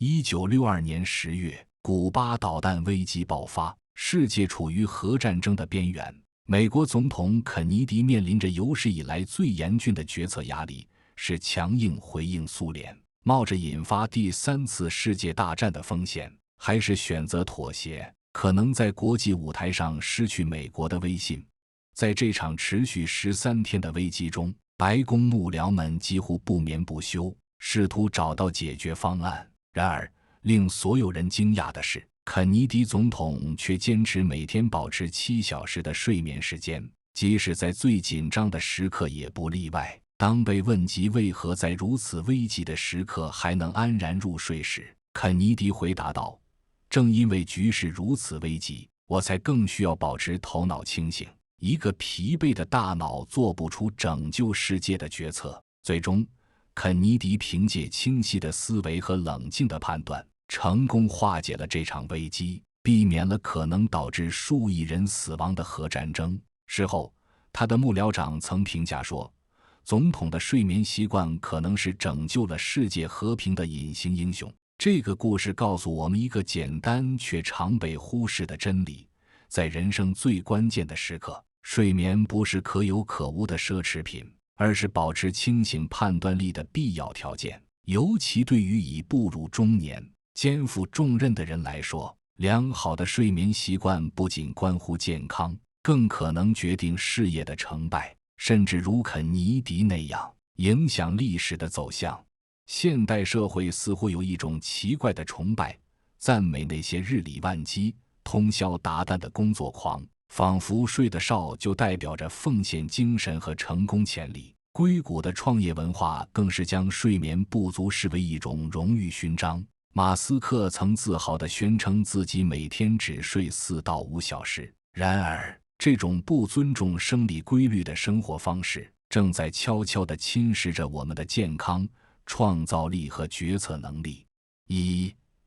1962年10月，古巴导弹危机爆发，世界处于核战争的边缘。美国总统肯尼迪面临着有史以来最严峻的决策压力，是强硬回应苏联，冒着引发第3次世界大战的风险，还是选择妥协，可能在国际舞台上失去美国的威信。在这场持续13天的危机中，白宫幕僚们几乎不眠不休，试图找到解决方案。然而，令所有人惊讶的是，肯尼迪总统却坚持每天保持7小时的睡眠时间，即使在最紧张的时刻也不例外。当被问及为何在如此危急的时刻还能安然入睡时，肯尼迪回答道：“正因为局势如此危急，我才更需要保持头脑清醒。一个疲惫的大脑做不出拯救世界的决策。”最终，肯尼迪凭借清晰的思维和冷静的判断，成功化解了这场危机，避免了可能导致数亿人死亡的核战争。事后，他的幕僚长曾评价说，总统的睡眠习惯可能是拯救了世界和平的隐形英雄。这个故事告诉我们一个简单却常被忽视的真理：在人生最关键的时刻，睡眠不是可有可无的奢侈品，而是保持清醒判断力的必要条件。尤其对于已步入中年、肩负重任的人来说，良好的睡眠习惯不仅关乎健康，更可能决定事业的成败，甚至如肯尼迪那样影响历史的走向。现代社会似乎有一种奇怪的崇拜，赞美那些日理万机、通宵达旦的工作狂，仿佛睡得少就代表着奉献精神和成功潜力。硅谷的创业文化更是将睡眠不足视为一种荣誉勋章。马斯克曾自豪地宣称自己每天只睡4到5小时。然而，这种不尊重生理规律的生活方式，正在悄悄地侵蚀着我们的健康、创造力和决策能力。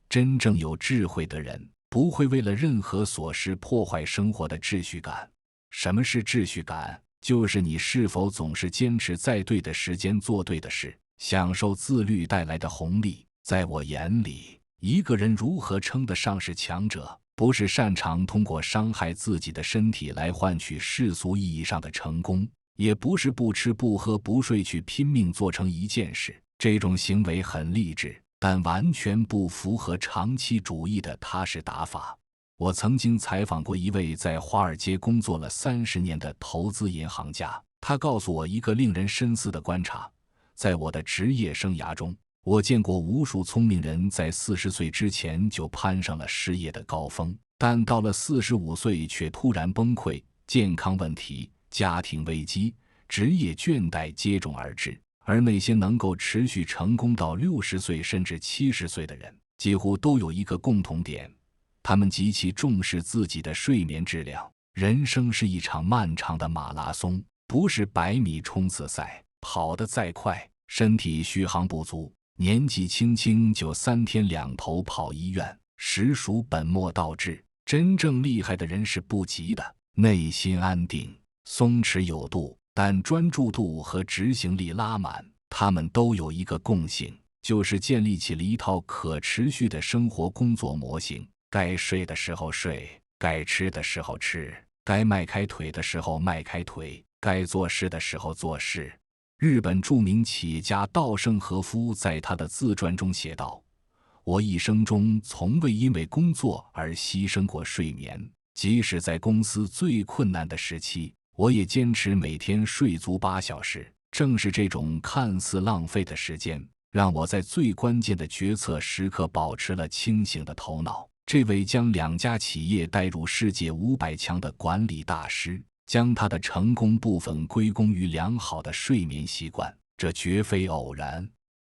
真正有智慧的人不会为了任何琐事破坏生活的秩序感。什么是秩序感？就是你是否总是坚持在对的时间做对的事，享受自律带来的红利。在我眼里，一个人如何称得上是强者，不是擅长通过伤害自己的身体来换取世俗意义上的成功，也不是不吃不喝不睡去拼命做成一件事。这种行为很励志，但完全不符合长期主义的踏实打法。我曾经采访过一位在华尔街工作了30年的投资银行家，他告诉我一个令人深思的观察：在我的职业生涯中，我见过无数聪明人在40岁之前就攀上了事业的高峰，但到了45岁却突然崩溃，健康问题、家庭危机、职业倦怠接踵而至。而那些能够持续成功到60岁甚至70岁的人，几乎都有一个共同点：他们极其重视自己的睡眠质量。人生是一场漫长的马拉松，不是100米冲刺赛，跑得再快，身体续航不足，年纪轻轻就3天2头跑医院，实属本末倒置。真正厉害的人是不急的，内心安定，松弛有度，但专注度和执行力拉满。他们都有一个共性，就是建立起了一套可持续的生活工作模型。该睡的时候睡，该吃的时候吃，该迈开腿的时候迈开腿，该做事的时候做事。日本著名企业家稻盛和夫在他的自传中写道：“我一生中从未因为工作而牺牲过睡眠，即使在公司最困难的时期，我也坚持每天睡足8小时。正是这种看似浪费的时间，让我在最关键的决策时刻保持了清醒的头脑。”这位将2家企业带入世界500强的管理大师，将他的成功部分归功于良好的睡眠习惯，这绝非偶然。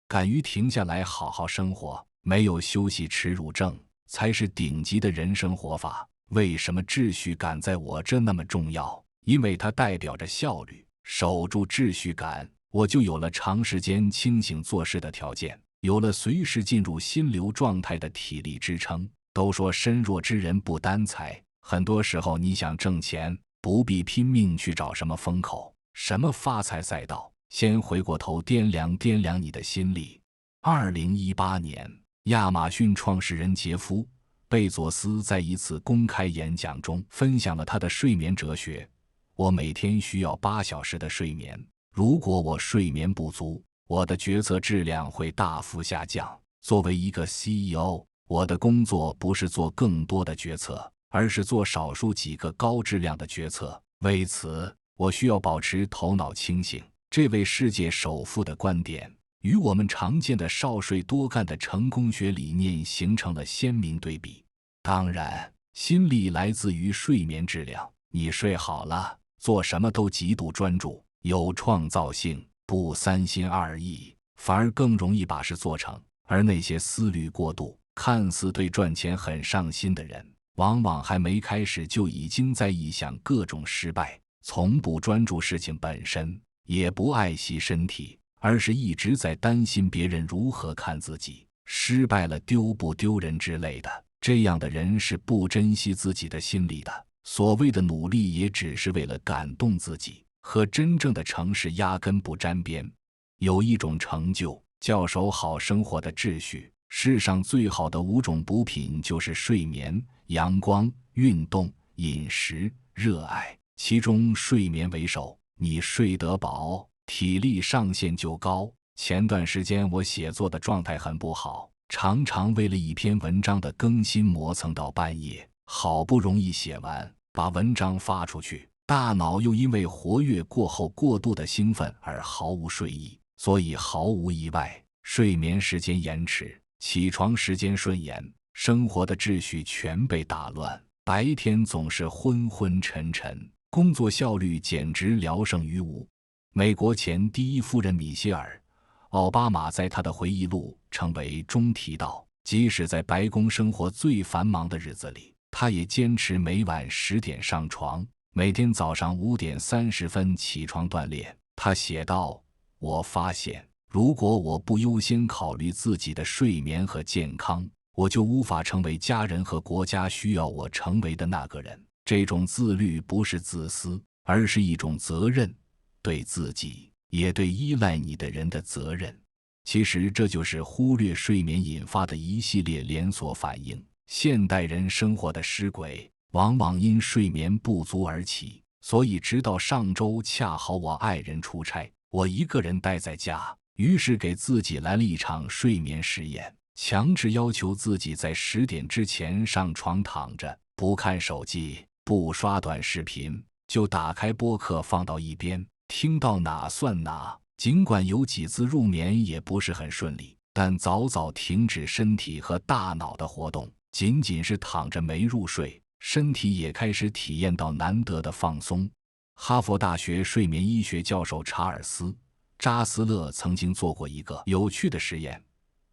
敢于停下来好好生活，没有休息耻辱症，才是顶级的人生活法。为什么秩序感在我这那么重要？因为它代表着效率。守住秩序感，我就有了长时间清醒做事的条件，有了随时进入心流状态的体力支撑。都说身弱之人不担财，很多时候你想挣钱，不必拼命去找什么风口、什么发财赛道，先回过头掂量掂量你的心力。2018年，亚马逊创始人杰夫·贝佐斯在一次公开演讲中分享了他的睡眠哲学：我每天需要8小时的睡眠，如果我睡眠不足，我的决策质量会大幅下降。作为一个 CEO， 我的工作不是做更多的决策，而是做少数几个高质量的决策。为此，我需要保持头脑清醒。这位世界首富的观点与我们常见的少睡多干的成功学理念形成了鲜明对比。当然，心力来自于睡眠质量。你睡好了，做什么都极度专注，有创造性，不三心二意，反而更容易把事做成。而那些思虑过度，看似对赚钱很上心的人，往往还没开始就已经在臆想各种失败，从不专注事情本身，也不爱惜身体，而是一直在担心别人如何看自己，失败了丢不丢人之类的。这样的人是不珍惜自己的心力的，所谓的努力也只是为了感动自己，和真正的成事压根不沾边。有一种成就叫守好生活的秩序，世上最好的5种补品就是睡眠、阳光、运动、饮食、热爱，其中睡眠为首。你睡得饱，体力上限就高。前段时间我写作的状态很不好，常常为了一篇文章的更新磨蹭到半夜，好不容易写完，把文章发出去，大脑又因为活跃过后过度的兴奋而毫无睡意，所以毫无意外，睡眠时间延迟，起床时间顺延，生活的秩序全被打乱，白天总是昏昏沉沉，工作效率简直聊胜于无。美国前第1夫人米歇尔·奥巴马在他的回忆录《成为》中提到，即使在白宫生活最繁忙的日子里，他也坚持每晚10点上床，每天早上5点30分起床锻炼。他写道：我发现，如果我不优先考虑自己的睡眠和健康，我就无法成为家人和国家需要我成为的那个人。这种自律不是自私，而是一种责任，对自己也对依赖你的人的责任。其实这就是忽略睡眠引发的一系列连锁反应。现代人生活的失轨往往因睡眠不足而起，所以直到上周恰好我爱人出差，我一个人待在家，于是给自己来了一场睡眠实验，强制要求自己在10点之前上床躺着，不看手机，不刷短视频，就打开播客放到一边，听到哪算哪。尽管有几次入眠也不是很顺利，但早早停止身体和大脑的活动，仅仅是躺着没入睡，身体也开始体验到难得的放松。哈佛大学睡眠医学教授查尔斯·扎斯勒曾经做过一个有趣的实验，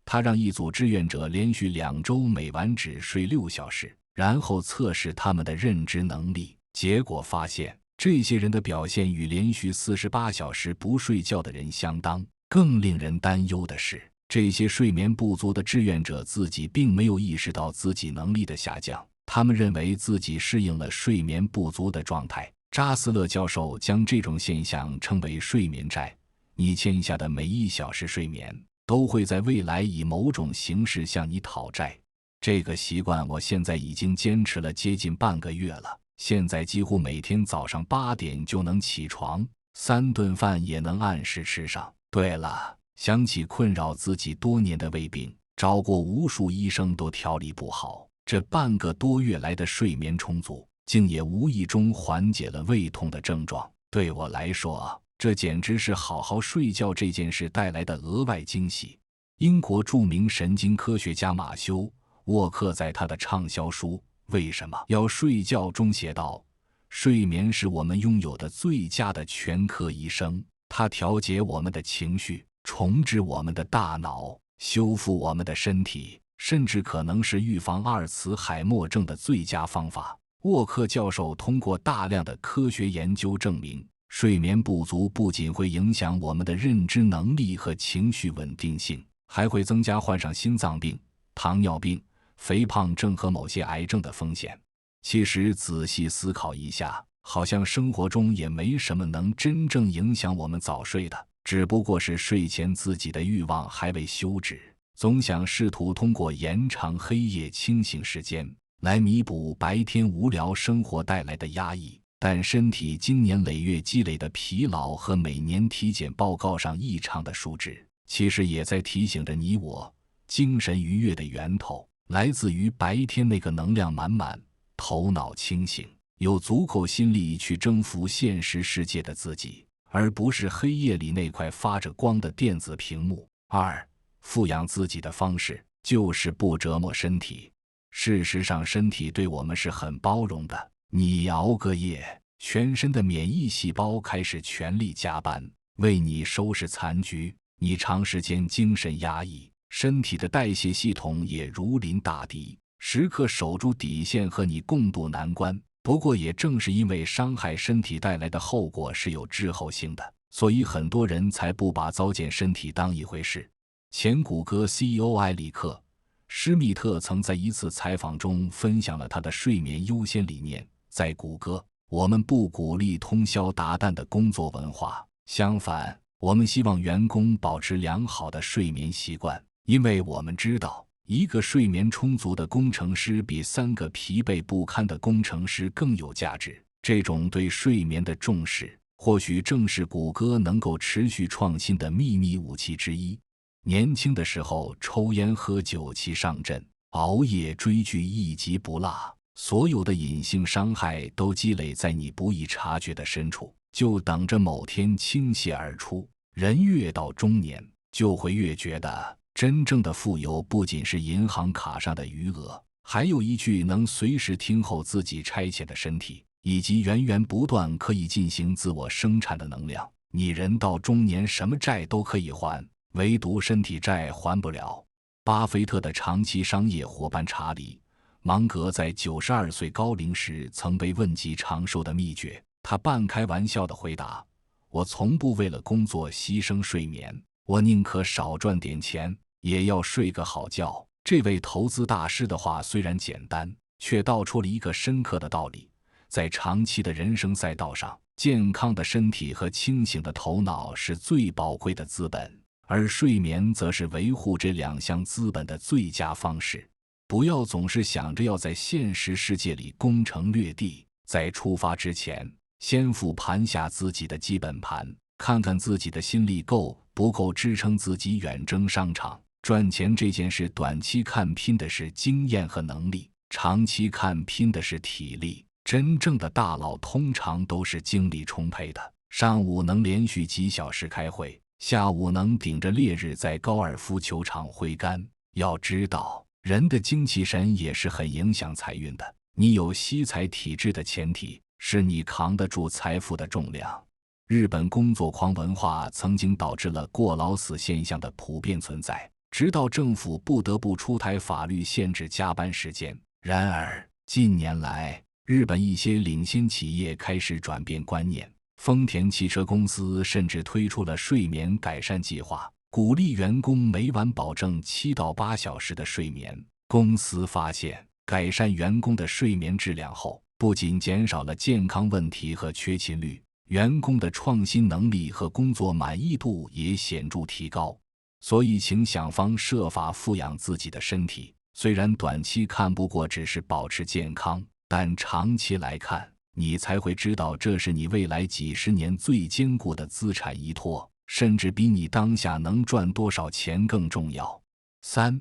他让一组志愿者连续2周每晚只睡6小时，然后测试他们的认知能力。结果发现，这些人的表现与连续48小时不睡觉的人相当。更令人担忧的是，这些睡眠不足的志愿者自己并没有意识到自己能力的下降，他们认为自己适应了睡眠不足的状态。扎斯勒教授将这种现象称为睡眠债，你欠下的每1小时睡眠都会在未来以某种形式向你讨债。这个习惯我现在已经坚持了接近半个月了，现在几乎每天早上8点就能起床，3顿饭也能按时吃上。对了，想起困扰自己多年的胃病，找过无数医生都调理不好，这半个多月来的睡眠充足，竟也无意中缓解了胃痛的症状。对我来说，这简直是好好睡觉这件事带来的额外惊喜。英国著名神经科学家马修·沃克在他的畅销书《为什么要睡觉》中写道，睡眠是我们拥有的最佳的全科医生，它调节我们的情绪，重置我们的大脑，修复我们的身体，甚至可能是预防阿尔茨海默症的最佳方法。沃克教授通过大量的科学研究证明，睡眠不足不仅会影响我们的认知能力和情绪稳定性，还会增加患上心脏病、糖尿病、肥胖症和某些癌症的风险。其实仔细思考一下，好像生活中也没什么能真正影响我们早睡的，只不过是睡前自己的欲望还未休止。总想试图通过延长黑夜清醒时间来弥补白天无聊生活带来的压抑，但身体经年累月积累的疲劳和每年体检报告上异常的数值，其实也在提醒着你我，精神愉悦的源头来自于白天那个能量满满、头脑清醒、有足够心力去征服现实世界的自己，而不是黑夜里那块发着光的电子屏幕。二，富养自己的方式就是不折磨身体。事实上，身体对我们是很包容的。你熬个夜，全身的免疫细胞开始全力加班，为你收拾残局；你长时间精神压抑，身体的代谢系统也如临大敌，时刻守住底线和你共度难关。不过也正是因为伤害身体带来的后果是有滞后性的，所以很多人才不把糟践身体当一回事。前谷歌 CEO 埃里克·施密特曾在一次采访中分享了他的睡眠优先理念。在谷歌，我们不鼓励通宵达旦的工作文化，相反，我们希望员工保持良好的睡眠习惯，因为我们知道，一个睡眠充足的工程师比3个疲惫不堪的工程师更有价值。这种对睡眠的重视，或许正是谷歌能够持续创新的秘密武器之一。年轻的时候抽烟喝酒气上阵，熬夜追剧一集不落，所有的隐性伤害都积累在你不易察觉的深处，就等着某天倾泻而出。人越到中年，就会越觉得真正的富有不仅是银行卡上的余额，还有一具能随时听候自己差遣的身体，以及源源不断可以进行自我生产的能量。你人到中年，什么债都可以还，唯独身体债还不了。巴菲特的长期商业伙伴查理·芒格在92岁高龄时曾被问及长寿的秘诀，他半开玩笑地回答：我从不为了工作牺牲睡眠，我宁可少赚点钱，也要睡个好觉。这位投资大师的话虽然简单，却道出了一个深刻的道理：在长期的人生赛道上，健康的身体和清醒的头脑是最宝贵的资本，而睡眠则是维护这2项资本的最佳方式。不要总是想着要在现实世界里攻城略地，在出发之前，先复盘下自己的基本盘，看看自己的心力够不够支撑自己远征商场。赚钱这件事，短期看拼的是经验和能力，长期看拼的是体力。真正的大佬通常都是精力充沛的，上午能连续几小时开会，下午能顶着烈日在高尔夫球场挥杆。要知道，人的精气神也是很影响财运的。你有惜财体质的前提是你扛得住财富的重量。日本工作狂文化曾经导致了过劳死现象的普遍存在，直到政府不得不出台法律限制加班时间。然而，近年来，日本一些领先企业开始转变观念，丰田汽车公司甚至推出了睡眠改善计划，鼓励员工每晚保证7到8小时的睡眠。公司发现，改善员工的睡眠质量后，不仅减少了健康问题和缺勤率，员工的创新能力和工作满意度也显著提高。所以请想方设法富养自己的身体，虽然短期看不过只是保持健康，但长期来看，你才会知道这是你未来几十年最坚固的资产依托，甚至比你当下能赚多少钱更重要。3.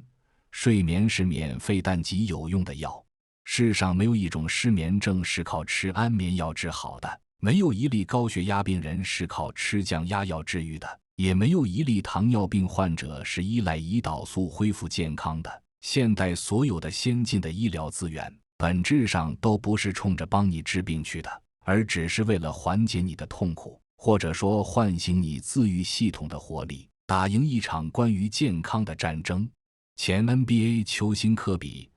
睡眠是免费但极有用的药。世上没有一种失眠症是靠吃安眠药治好的，没有一例高血压病人是靠吃降压药治愈的，也没有一例糖尿病患者是依赖胰岛素恢复健康的。现代所有的先进的医疗资源，本质上都不是冲着帮你治病去的，而只是为了缓解你的痛苦，或者说唤醒你自愈系统的活力，打赢一场关于健康的战争。前 NBA 球星科比·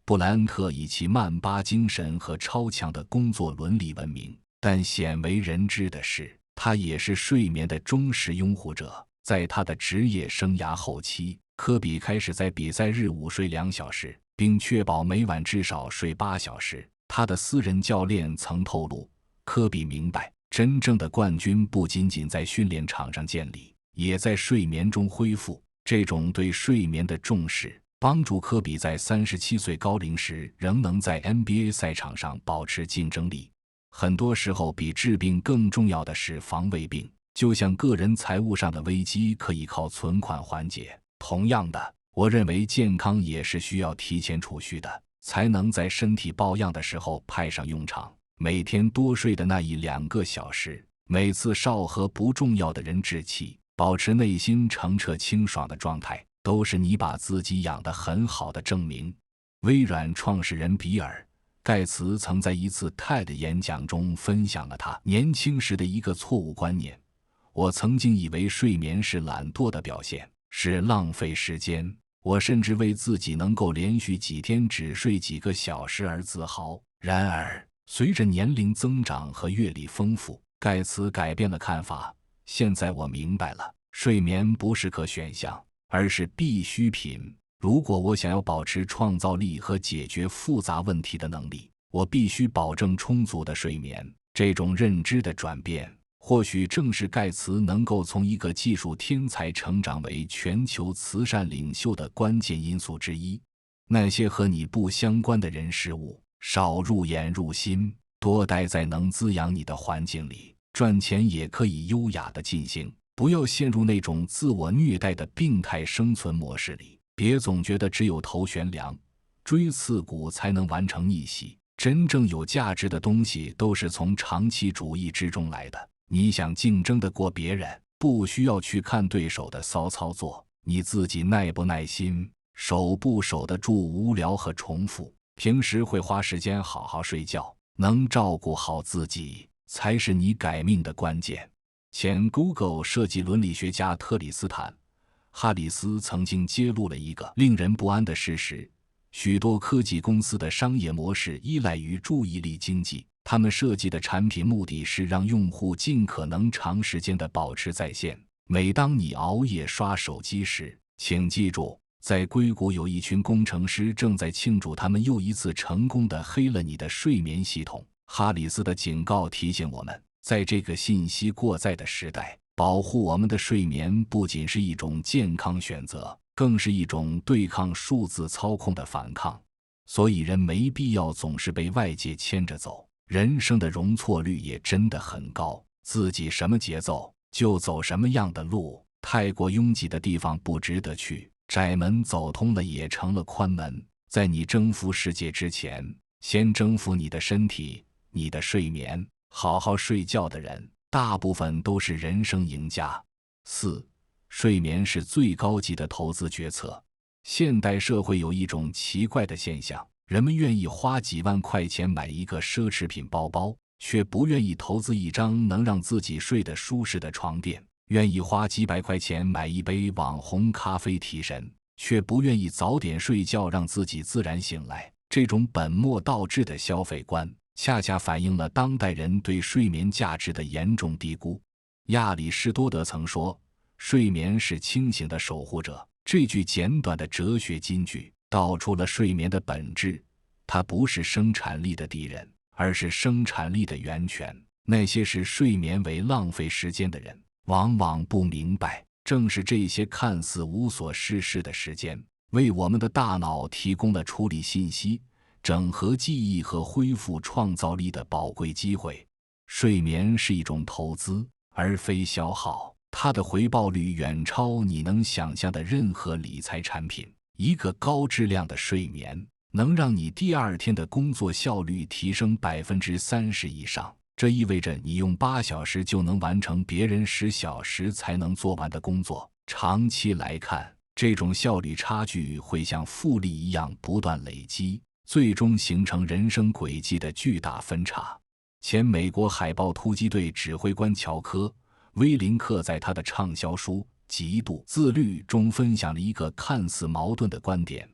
布莱恩特以其曼巴精神和超强的工作伦理闻名，但鲜为人知的是，他也是睡眠的忠实拥护者。在他的职业生涯后期，科比开始在比赛日午睡2小时，并确保每晚至少睡8小时。他的私人教练曾透露，科比明白，真正的冠军不仅仅在训练场上建立，也在睡眠中恢复。这种对睡眠的重视，帮助科比在37岁高龄时仍能在 NBA 赛场上保持竞争力。很多时候，比治病更重要的是防卫病。就像个人财务上的危机可以靠存款缓解，同样的，我认为健康也是需要提前储蓄的，才能在身体抱恙的时候派上用场。每天多睡的那1-2个小时，每次少和不重要的人置气，保持内心澄澈清爽的状态，都是你把自己养得很好的证明。微软创始人比尔·盖茨曾在一次 TED 演讲中分享了他年轻时的一个错误观念：我曾经以为睡眠是懒惰的表现，是浪费时间。我甚至为自己能够连续几天只睡几个小时而自豪。然而，随着年龄增长和阅历丰富，盖茨改变了看法。现在我明白了，睡眠不是个选项，而是必需品。如果我想要保持创造力和解决复杂问题的能力，我必须保证充足的睡眠。这种认知的转变，或许正是盖茨能够从一个技术天才成长为全球慈善领袖的关键因素之一。那些和你不相关的人事物，少入眼入心，多待在能滋养你的环境里，赚钱也可以优雅地进行。不要陷入那种自我虐待的病态生存模式里，别总觉得只有头悬梁，锥刺股才能完成逆袭。真正有价值的东西都是从长期主义之中来的。你想竞争得过别人，不需要去看对手的骚操作，你自己耐不耐心，守不守得住无聊和重复，平时会花时间好好睡觉，能照顾好自己，才是你改命的关键。前 Google 设计伦理学家特里斯坦·哈里斯曾经揭露了一个令人不安的事实：许多科技公司的商业模式依赖于注意力经济，他们设计的产品目的是让用户尽可能长时间地保持在线。每当你熬夜刷手机时，请记住，在硅谷有一群工程师正在庆祝他们又一次成功地黑了你的睡眠系统。哈里斯的警告提醒我们，在这个信息过载的时代，保护我们的睡眠不仅是一种健康选择，更是一种对抗数字操控的反抗。所以人没必要总是被外界牵着走，人生的容错率也真的很高，自己什么节奏就走什么样的路，太过拥挤的地方不值得去，窄门走通了也成了宽门。在你征服世界之前，先征服你的身体，你的睡眠。好好睡觉的人，大部分都是人生赢家。4. 睡眠是最高级的投资决策。现代社会有一种奇怪的现象，人们愿意花几万块钱买一个奢侈品包包，却不愿意投资一张能让自己睡得舒适的床垫；愿意花几百块钱买一杯网红咖啡提神，却不愿意早点睡觉让自己自然醒来。这种本末倒置的消费观，恰恰反映了当代人对睡眠价值的严重低估。亚里士多德曾说，睡眠是清醒的守护者。这句简短的哲学金句道出了睡眠的本质，它不是生产力的敌人，而是生产力的源泉。那些视睡眠为浪费时间的人，往往不明白，正是这些看似无所事事的时间，为我们的大脑提供了处理信息、整合记忆和恢复创造力的宝贵机会。睡眠是一种投资，而非消耗，它的回报率远超你能想象的任何理财产品。一个高质量的睡眠能让你第二天的工作效率提升30%以上，这意味着你用8小时就能完成别人10小时才能做完的工作。长期来看，这种效率差距会像复利一样不断累积，最终形成人生轨迹的巨大分叉。前美国海豹突击队指挥官乔科·威林克在他的畅销书《极度自律》中分享了一个看似矛盾的观点：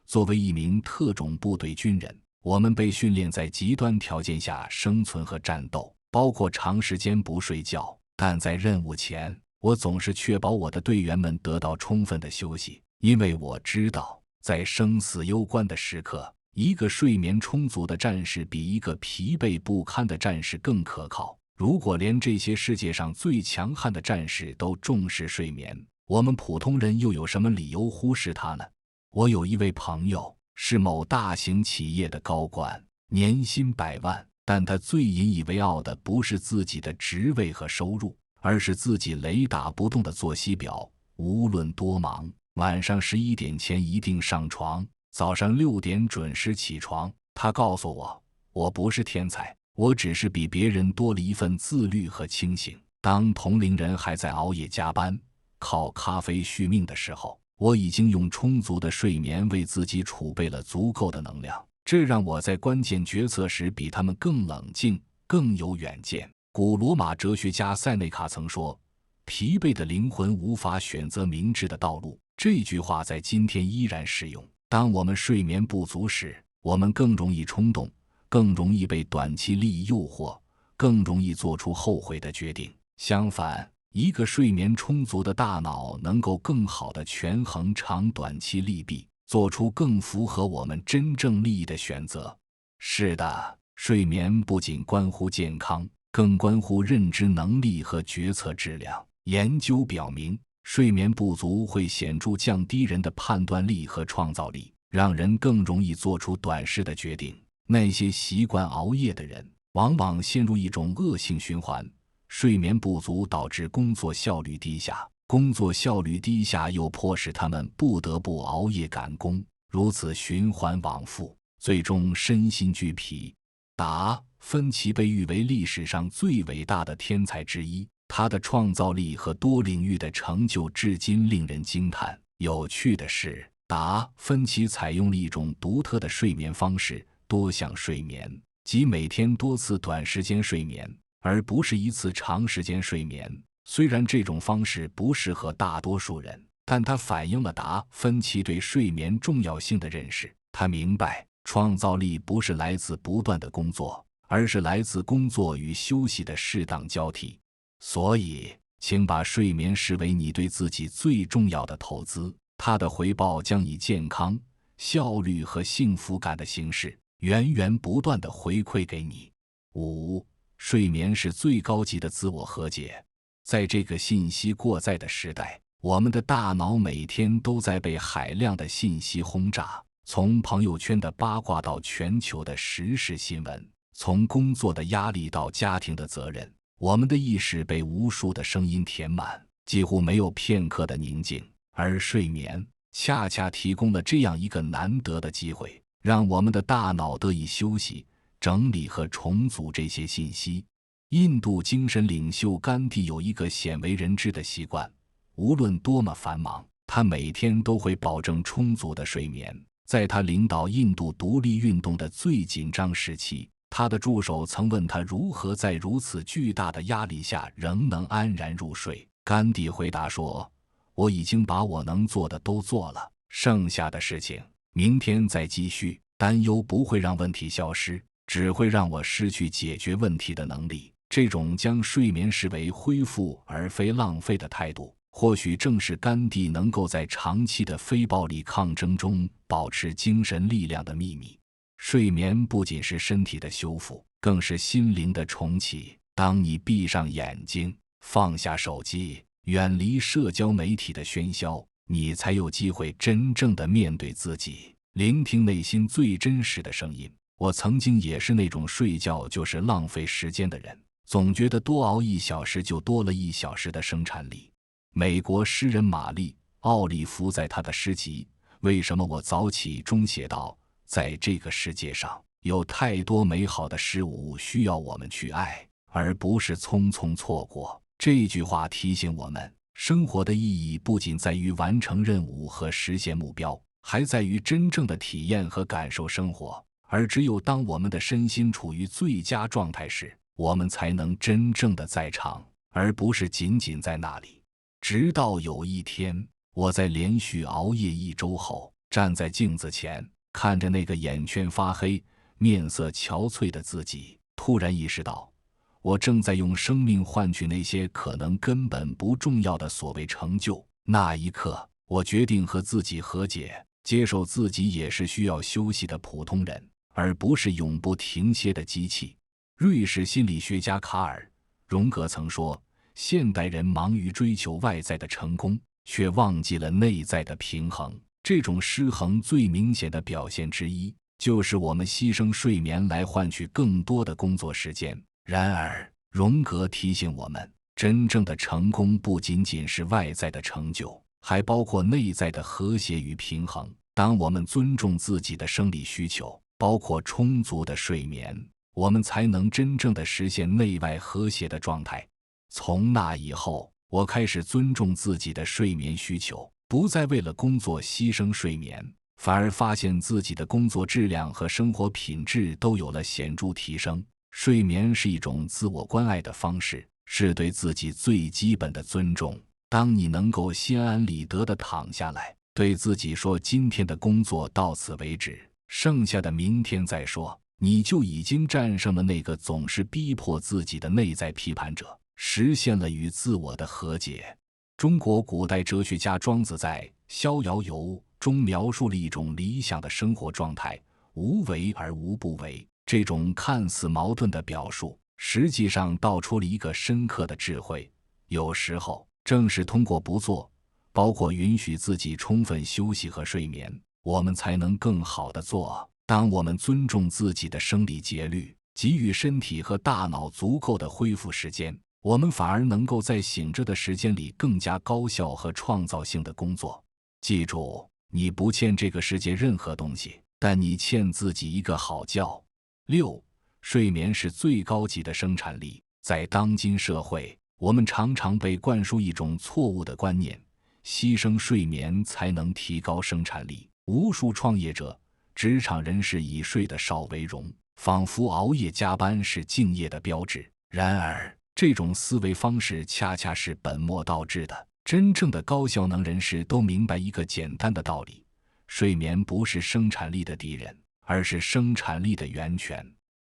作为一名特种部队军人，我们被训练在极端条件下生存和战斗，包括长时间不睡觉。但在任务前，我总是确保我的队员们得到充分的休息，因为我知道，在生死攸关的时刻，一个睡眠充足的战士比一个疲惫不堪的战士更可靠。如果连这些世界上最强悍的战士都重视睡眠，我们普通人又有什么理由忽视它呢？我有一位朋友是某大型企业的高管，年薪100万，但他最引以为傲的不是自己的职位和收入，而是自己雷打不动的作息表。无论多忙，晚上11点前一定上床，早上6点准时起床。他告诉我，我不是天才，我只是比别人多了一份自律和清醒。当同龄人还在熬夜加班，靠咖啡续命的时候，我已经用充足的睡眠为自己储备了足够的能量，这让我在关键决策时比他们更冷静，更有远见。古罗马哲学家塞内卡曾说，疲惫的灵魂无法选择明智的道路。这句话在今天依然适用。当我们睡眠不足时，我们更容易冲动，更容易被短期利益诱惑，更容易做出后悔的决定。相反，一个睡眠充足的大脑能够更好地权衡长短期利弊，做出更符合我们真正利益的选择。是的，睡眠不仅关乎健康，更关乎认知能力和决策质量。研究表明，睡眠不足会显著降低人的判断力和创造力，让人更容易做出短视的决定。那些习惯熬夜的人，往往陷入一种恶性循环。睡眠不足导致工作效率低下，工作效率低下又迫使他们不得不熬夜赶工，如此循环往复，最终身心俱疲。达·芬奇被誉为历史上最伟大的天才之一，他的创造力和多领域的成就至今令人惊叹。有趣的是，达·芬奇采用了一种独特的睡眠方式——多项睡眠，即每天多次短时间睡眠，而不是一次长时间睡眠。虽然这种方式不适合大多数人，但它反映了达·芬奇对睡眠重要性的认识。他明白，创造力不是来自不断的工作，而是来自工作与休息的适当交替。所以，请把睡眠视为你对自己最重要的投资，它的回报将以健康、效率和幸福感的形式源源不断地回馈给你。5. 睡眠是最高级的自我和解。在这个信息过载的时代，我们的大脑每天都在被海量的信息轰炸，从朋友圈的八卦到全球的时事新闻，从工作的压力到家庭的责任，我们的意识被无数的声音填满，几乎没有片刻的宁静。而睡眠恰恰提供了这样一个难得的机会，让我们的大脑得以休息、整理和重组这些信息。印度精神领袖甘地有一个鲜为人知的习惯，无论多么繁忙，他每天都会保证充足的睡眠。在他领导印度独立运动的最紧张时期，他的助手曾问他如何在如此巨大的压力下仍能安然入睡。甘地回答说，我已经把我能做的都做了，剩下的事情明天再继续。担忧不会让问题消失，只会让我失去解决问题的能力。这种将睡眠视为恢复而非浪费的态度，或许正是甘地能够在长期的非暴力抗争中保持精神力量的秘密。睡眠不仅是身体的修复，更是心灵的重启。当你闭上眼睛，放下手机，远离社交媒体的喧嚣，你才有机会真正的面对自己，聆听内心最真实的声音。我曾经也是那种睡觉就是浪费时间的人，总觉得多熬1小时就多了1小时的生产力。美国诗人玛丽·奥利弗在他的诗集《为什么我早起》中写道，在这个世界上，有太多美好的事物需要我们去爱，而不是匆匆错过。这句话提醒我们，生活的意义不仅在于完成任务和实现目标，还在于真正的体验和感受生活。而只有当我们的身心处于最佳状态时，我们才能真正的在场，而不是仅仅在那里。直到有一天，我在连续熬夜1周后，站在镜子前，看着那个眼圈发黑、面色憔悴的自己，突然意识到，我正在用生命换取那些可能根本不重要的所谓成就。那一刻，我决定和自己和解，接受自己也是需要休息的普通人，而不是永不停歇的机器。瑞士心理学家卡尔·荣格曾说，现代人忙于追求外在的成功，却忘记了内在的平衡。这种失衡最明显的表现之一，就是我们牺牲睡眠来换取更多的工作时间。然而，荣格提醒我们，真正的成功不仅仅是外在的成就，还包括内在的和谐与平衡。当我们尊重自己的生理需求，包括充足的睡眠，我们才能真正的实现内外和谐的状态。从那以后，我开始尊重自己的睡眠需求，不再为了工作牺牲睡眠，反而发现自己的工作质量和生活品质都有了显著提升。睡眠是一种自我关爱的方式，是对自己最基本的尊重。当你能够心安理得地躺下来，对自己说今天的工作到此为止，剩下的明天再说，你就已经战胜了那个总是逼迫自己的内在批判者，实现了与自我的和解。中国古代哲学家庄子在《逍遥游》中描述了一种理想的生活状态，无为而无不为。这种看似矛盾的表述，实际上道出了一个深刻的智慧。有时候，正是通过不做，包括允许自己充分休息和睡眠，我们才能更好地做。当我们尊重自己的生理节律，给予身体和大脑足够的恢复时间，我们反而能够在醒着的时间里更加高效和创造性的工作。记住，你不欠这个世界任何东西，但你欠自己一个好觉。6. 睡眠是最高级的生产力。在当今社会，我们常常被灌输一种错误的观念，牺牲睡眠才能提高生产力。无数创业者、职场人士以睡得少为荣，仿佛熬夜加班是敬业的标志。然而，这种思维方式恰恰是本末倒置的。真正的高效能人士都明白一个简单的道理：睡眠不是生产力的敌人，而是生产力的源泉。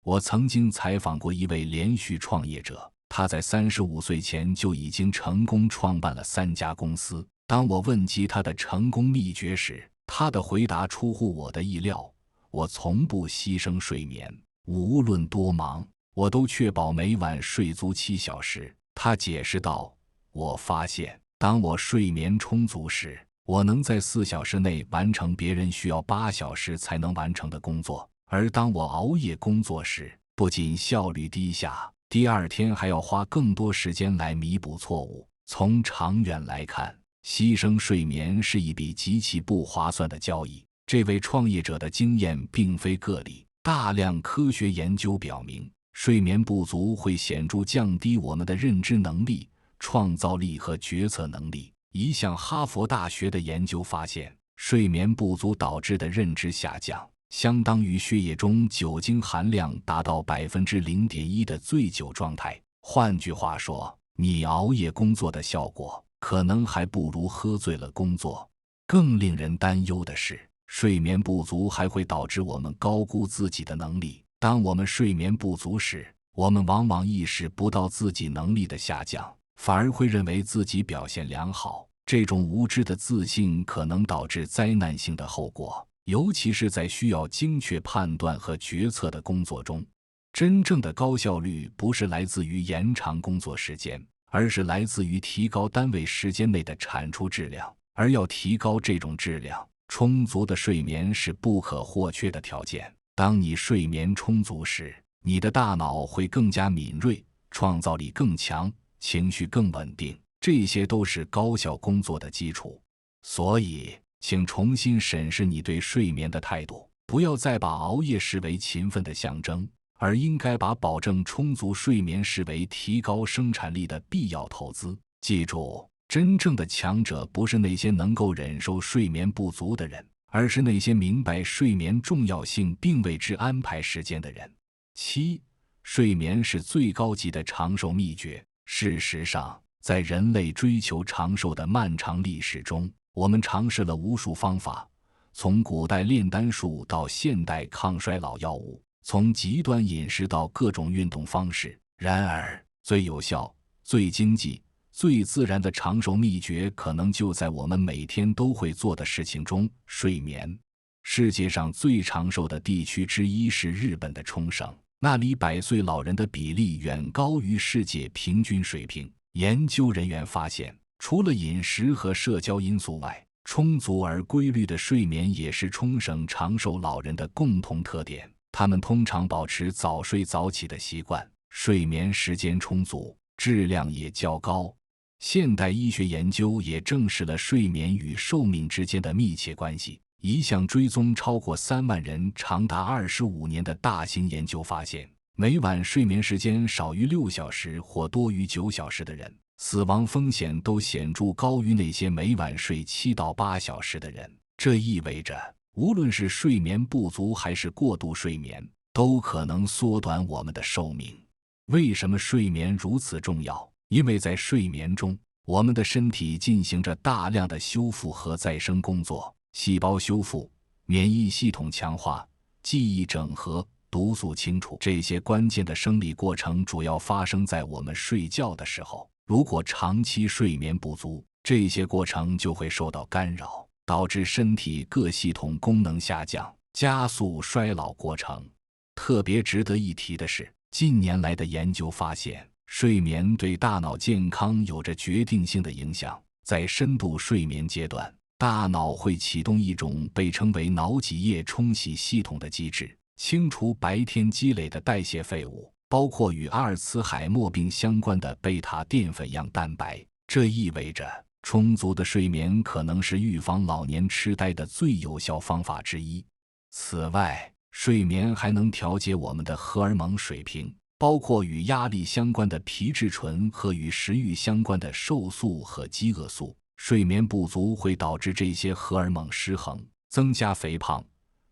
我曾经采访过一位连续创业者，他在35岁前就已经成功创办了3家公司。当我问及他的成功秘诀时，他的回答出乎我的意料：我从不牺牲睡眠，无论多忙，我都确保每晚睡足7小时。他解释道：我发现，当我睡眠充足时，我能在4小时内完成别人需要8小时才能完成的工作，而当我熬夜工作时，不仅效率低下，第二天还要花更多时间来弥补错误。从长远来看，牺牲睡眠是一笔极其不划算的交易。这位创业者的经验并非个例，大量科学研究表明，睡眠不足会显著降低我们的认知能力、创造力和决策能力。一项哈佛大学的研究发现，睡眠不足导致的认知下降，相当于血液中酒精含量达到 0.1% 的醉酒状态。换句话说，你熬夜工作的效果可能还不如喝醉了工作。更令人担忧的是，睡眠不足还会导致我们高估自己的能力。当我们睡眠不足时，我们往往意识不到自己能力的下降，反而会认为自己表现良好。这种无知的自信可能导致灾难性的后果，尤其是在需要精确判断和决策的工作中。真正的高效率不是来自于延长工作时间，而是来自于提高单位时间内的产出质量。而要提高这种质量，充足的睡眠是不可或缺的条件。当你睡眠充足时，你的大脑会更加敏锐，创造力更强，情绪更稳定，这些都是高效工作的基础。所以，请重新审视你对睡眠的态度，不要再把熬夜视为勤奋的象征，而应该把保证充足睡眠视为提高生产力的必要投资。记住，真正的强者不是那些能够忍受睡眠不足的人，而是那些明白睡眠重要性并为之安排时间的人。7. 睡眠是最高级的长寿秘诀。事实上，在人类追求长寿的漫长历史中，我们尝试了无数方法，从古代炼丹术到现代抗衰老药物，从极端饮食到各种运动方式。然而，最有效、最经济、最自然的长寿秘诀可能就在我们每天都会做的事情中——睡眠。世界上最长寿的地区之一是日本的冲绳，那里100岁老人的比例远高于世界平均水平。研究人员发现，除了饮食和社交因素外，充足而规律的睡眠也是冲绳长寿老人的共同特点。他们通常保持早睡早起的习惯，睡眠时间充足，质量也较高。现代医学研究也证实了睡眠与寿命之间的密切关系。一项追踪超过3万人长达25年的大型研究发现，每晚睡眠时间少于6小时或多于9小时的人，死亡风险都显著高于那些每晚睡7到8小时的人。这意味着，无论是睡眠不足还是过度睡眠，都可能缩短我们的寿命。为什么睡眠如此重要？因为在睡眠中，我们的身体进行着大量的修复和再生工作，细胞修复、免疫系统强化、记忆整合、毒素清除，这些关键的生理过程主要发生在我们睡觉的时候。如果长期睡眠不足，这些过程就会受到干扰，导致身体各系统功能下降，加速衰老过程。特别值得一提的是，近年来的研究发现，睡眠对大脑健康有着决定性的影响。在深度睡眠阶段，大脑会启动一种被称为脑脊液冲洗系统的机制，清除白天积累的代谢废物，包括与阿尔茨海默病相关的贝塔淀粉样蛋白。这意味着，充足的睡眠可能是预防老年痴呆的最有效方法之一。此外，睡眠还能调节我们的荷尔蒙水平，包括与压力相关的皮质醇和与食欲相关的瘦素和饥饿素。睡眠不足会导致这些荷尔蒙失衡，增加肥胖、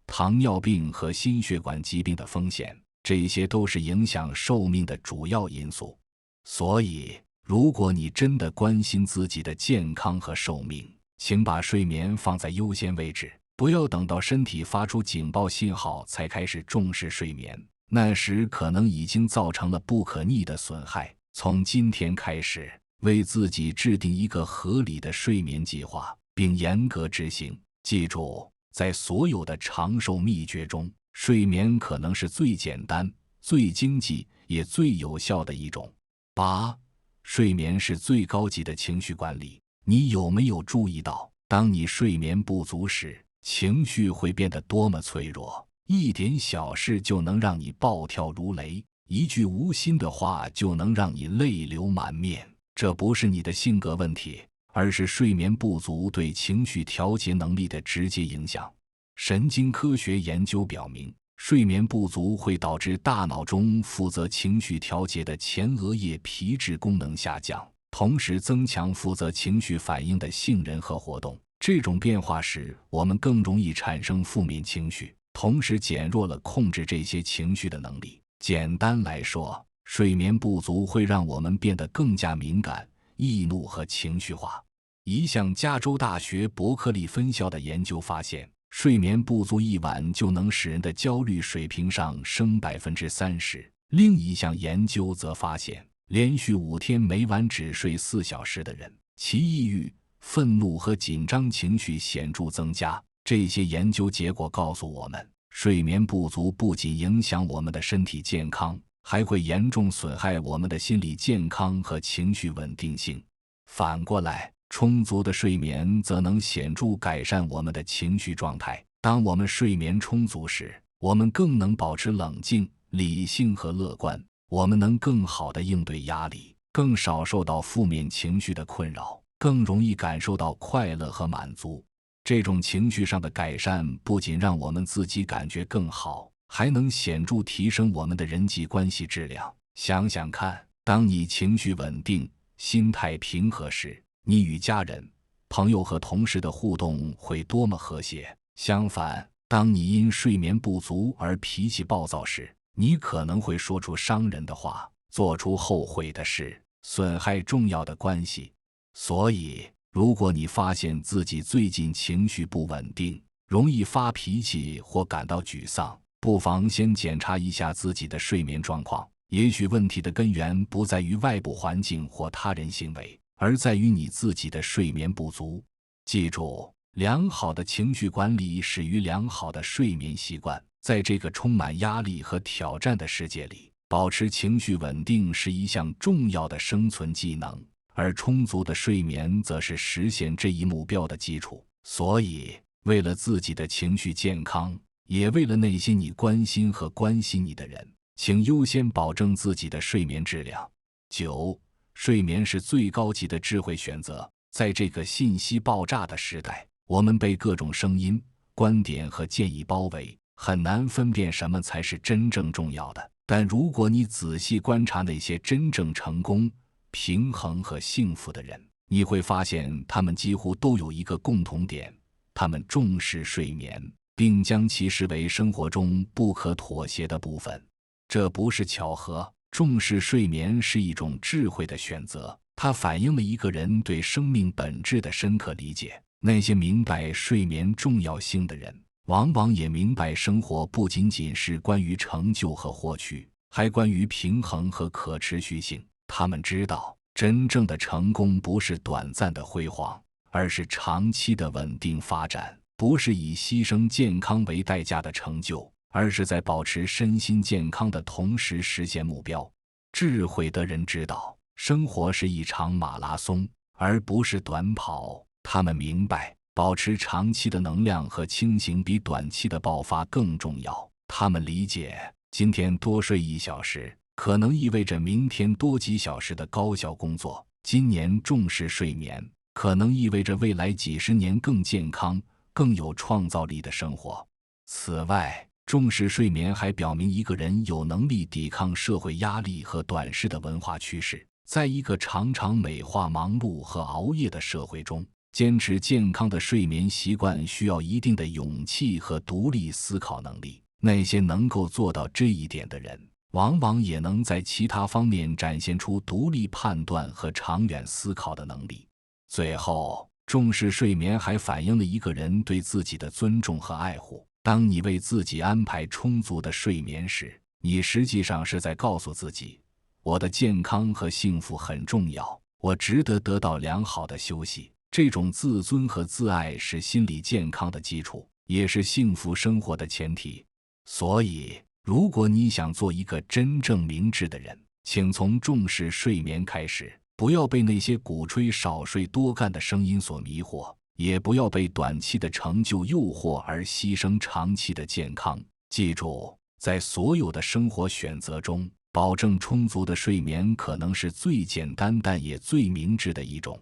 糖尿病和心血管疾病的风险，这些都是影响寿命的主要因素。所以，如果你真的关心自己的健康和寿命，请把睡眠放在优先位置，不要等到身体发出警报信号才开始重视睡眠，那时可能已经造成了不可逆的损害。从今天开始，为自己制定一个合理的睡眠计划，并严格执行。记住，在所有的长寿秘诀中，睡眠可能是最简单、最经济也最有效的一种。8. 睡眠是最高级的情绪管理。你有没有注意到，当你睡眠不足时，情绪会变得多么脆弱？一点小事就能让你暴跳如雷，一句无心的话就能让你泪流满面。这不是你的性格问题，而是睡眠不足对情绪调节能力的直接影响。神经科学研究表明，睡眠不足会导致大脑中负责情绪调节的前额叶皮质功能下降，同时增强负责情绪反应的杏仁核活动。这种变化使我们更容易产生负面情绪，同时减弱了控制这些情绪的能力。简单来说，睡眠不足会让我们变得更加敏感、易怒和情绪化。一项加州大学伯克利分校的研究发现，睡眠不足一晚就能使人的焦虑水平上升30%。另一项研究则发现，连续5天每晚只睡4小时的人，其抑郁、愤怒和紧张情绪显著增加。这些研究结果告诉我们，睡眠不足不仅影响我们的身体健康，还会严重损害我们的心理健康和情绪稳定性。反过来，充足的睡眠则能显著改善我们的情绪状态。当我们睡眠充足时，我们更能保持冷静、理性和乐观，我们能更好地应对压力，更少受到负面情绪的困扰，更容易感受到快乐和满足。这种情绪上的改善不仅让我们自己感觉更好，还能显著提升我们的人际关系质量。想想看，当你情绪稳定、心态平和时，你与家人、朋友和同事的互动会多么和谐。相反，当你因睡眠不足而脾气暴躁时，你可能会说出伤人的话，做出后悔的事，损害重要的关系。所以，如果你发现自己最近情绪不稳定，容易发脾气或感到沮丧，不妨先检查一下自己的睡眠状况。也许问题的根源不在于外部环境或他人行为，而在于你自己的睡眠不足。记住，良好的情绪管理始于良好的睡眠习惯。在这个充满压力和挑战的世界里，保持情绪稳定是一项重要的生存技能，而充足的睡眠则是实现这一目标的基础。所以，为了自己的情绪健康，也为了那些你关心和关心你的人，请优先保证自己的睡眠质量。9. 睡眠是最高级的智慧选择。在这个信息爆炸的时代，我们被各种声音、观点和建议包围，很难分辨什么才是真正重要的。但如果你仔细观察那些真正成功、平衡和幸福的人，你会发现他们几乎都有一个共同点：他们重视睡眠，并将其视为生活中不可妥协的部分。这不是巧合，重视睡眠是一种智慧的选择，它反映了一个人对生命本质的深刻理解。那些明白睡眠重要性的人，往往也明白生活不仅仅是关于成就和获取，还关于平衡和可持续性。他们知道，真正的成功不是短暂的辉煌，而是长期的稳定发展；不是以牺牲健康为代价的成就，而是在保持身心健康的同时实现目标。智慧的人知道，生活是一场马拉松，而不是短跑。他们明白，保持长期的能量和清醒比短期的爆发更重要。他们理解，今天多睡1小时，可能意味着明天多几小时的高效工作；今年重视睡眠，可能意味着未来几十年更健康、更有创造力的生活。此外，重视睡眠还表明一个人有能力抵抗社会压力和短视的文化趋势。在一个常常美化忙碌和熬夜的社会中，坚持健康的睡眠习惯需要一定的勇气和独立思考能力。那些能够做到这一点的人，往往也能在其他方面展现出独立判断和长远思考的能力。最后，重视睡眠还反映了一个人对自己的尊重和爱护。当你为自己安排充足的睡眠时，你实际上是在告诉自己，我的健康和幸福很重要，我值得得到良好的休息。这种自尊和自爱是心理健康的基础，也是幸福生活的前提。所以，如果你想做一个真正明智的人，请从重视睡眠开始，不要被那些鼓吹少睡多干的声音所迷惑，也不要被短期的成就诱惑而牺牲长期的健康。记住，在所有的生活选择中，保证充足的睡眠可能是最简单但也最明智的一种。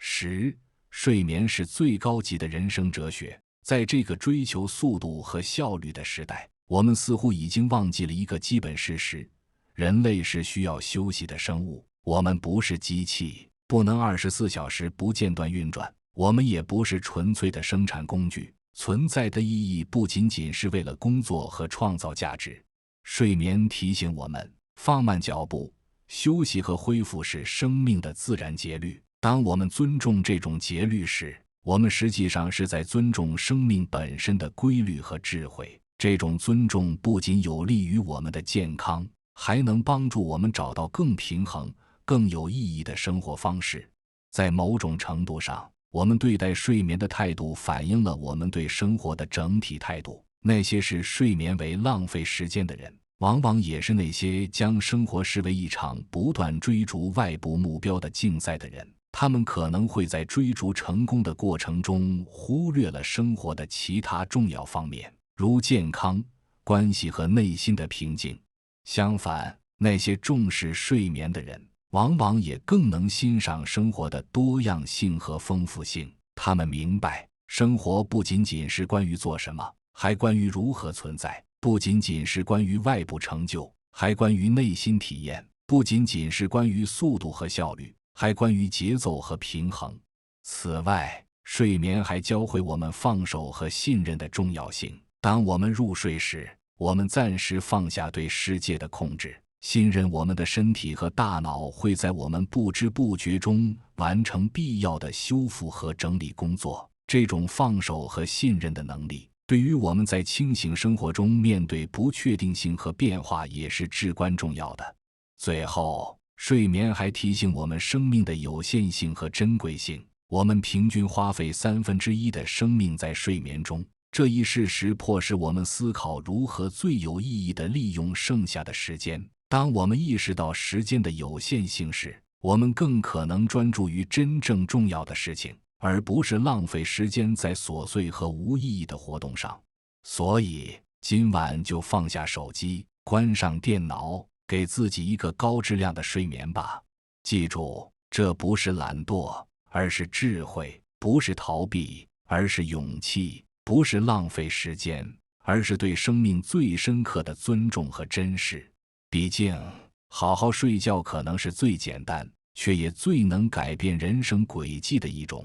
10. 睡眠是最高级的人生哲学。在这个追求速度和效率的时代，我们似乎已经忘记了一个基本事实：人类是需要休息的生物。我们不是机器，不能24小时不间断运转；我们也不是纯粹的生产工具，存在的意义不仅仅是为了工作和创造价值。睡眠提醒我们放慢脚步，休息和恢复是生命的自然节律。当我们尊重这种节律时，我们实际上是在尊重生命本身的规律和智慧。这种尊重不仅有利于我们的健康，还能帮助我们找到更平衡、更有意义的生活方式。在某种程度上，我们对待睡眠的态度反映了我们对生活的整体态度。那些视睡眠为浪费时间的人，往往也是那些将生活视为一场不断追逐外部目标的竞赛的人。他们可能会在追逐成功的过程中忽略了生活的其他重要方面，如健康、关系和内心的平静。相反，那些重视睡眠的人，往往也更能欣赏生活的多样性和丰富性。他们明白，生活不仅仅是关于做什么，还关于如何存在；不仅仅是关于外部成就，还关于内心体验；不仅仅是关于速度和效率，还关于节奏和平衡。此外，睡眠还教会我们放手和信任的重要性。当我们入睡时，我们暂时放下对世界的控制，信任我们的身体和大脑会在我们不知不觉中完成必要的修复和整理工作。这种放手和信任的能力，对于我们在清醒生活中面对不确定性和变化也是至关重要的。最后，睡眠还提醒我们生命的有限性和珍贵性。我们平均花费1/3的生命在睡眠中，这一事实迫使我们思考如何最有意义地利用剩下的时间。当我们意识到时间的有限性时，我们更可能专注于真正重要的事情，而不是浪费时间在琐碎和无意义的活动上。所以，今晚就放下手机，关上电脑，给自己一个高质量的睡眠吧。记住，这不是懒惰，而是智慧；不是逃避，而是勇气；不是浪费时间，而是对生命最深刻的尊重和珍视。毕竟，好好睡觉可能是最简单，却也最能改变人生轨迹的一种。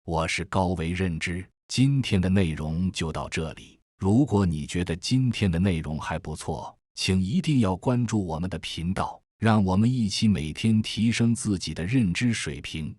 我是高维认知，今天的内容就到这里。如果你觉得今天的内容还不错，请一定要关注我们的频道，让我们一起每天提升自己的认知水平。